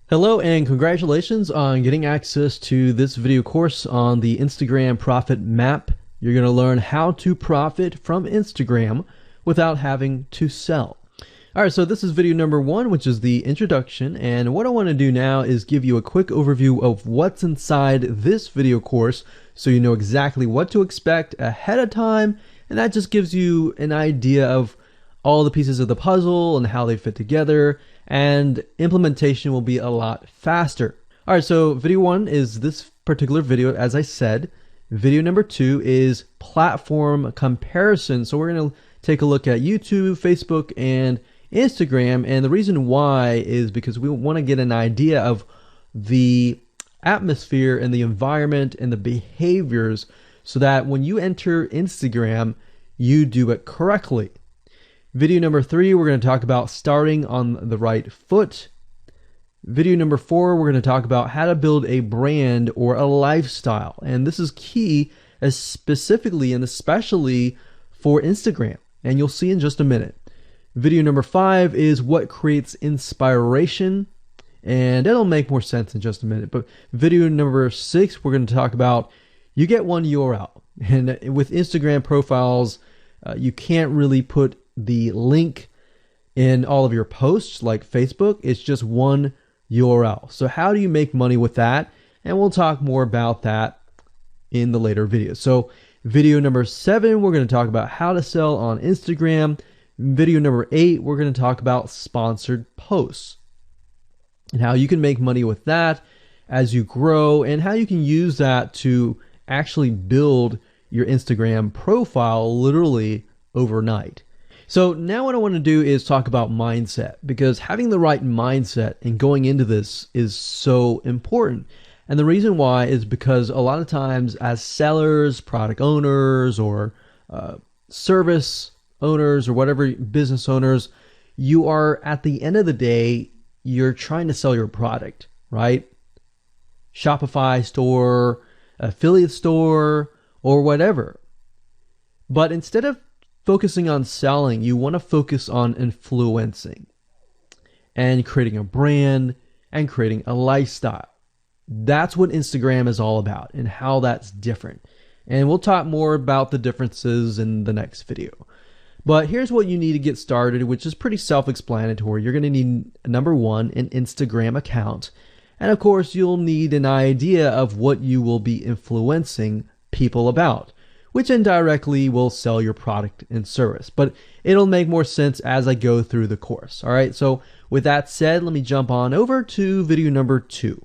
Hello and congratulations on getting access to this video course on the Instagram Profit Map. You're going to learn how to profit from Instagram without having to sell. All right, so this is video number 1, which is the introduction. And what I want to do now is give you a quick overview of what's inside this video course so you know exactly what to expect ahead of time. And that just gives you an idea of all the pieces of the puzzle and how they fit together, and implementation will be a lot faster. All right, so video 1 is this particular video, as I said. Video number 2 is platform comparison. So we're going to take a look at YouTube, Facebook, and Instagram. And the reason why is because we want to get an idea of the atmosphere and the environment and the behaviors so that when you enter Instagram, you do it correctly. Video number 3, we're going to talk about starting on the right foot. Video number 4, we're going to talk about how to build a brand or a lifestyle. And this is key, as specifically and especially for Instagram. And you'll see in just a minute. Video number 5 is what creates inspiration. And it'll make more sense in just a minute. But video number 6, we're going to talk about you get one URL. And with Instagram profiles, you can't really put the link in all of your posts like Facebook. It's just one URL. So how do you make money with that? And we'll talk more about that in the later videos. So video number 7, we're going to talk about how to sell on Instagram. Video number 8, we're going to talk about sponsored posts and how you can make money with that as you grow, and how you can use that to actually build your Instagram profile literally overnight. So now what I want to do is talk about mindset, because having the right mindset and going into this is so important. And the reason why is because a lot of times as sellers, product owners, or service owners, or whatever, business owners, you are, at the end of the day, you're trying to sell your product, right? Shopify store, affiliate store, or whatever. But instead of focusing on selling, you want to focus on influencing and creating a brand and creating a lifestyle. That's what Instagram is all about and how that's different. And we'll talk more about the differences in the next video. But here's what you need to get started, which is pretty self-explanatory. You're going to need, number 1, an Instagram account. And of course, you'll need an idea of what you will be influencing people about, which indirectly will sell your product and service. But it'll make more sense as I go through the course. All right, so with that said, let me jump on over to video number 2.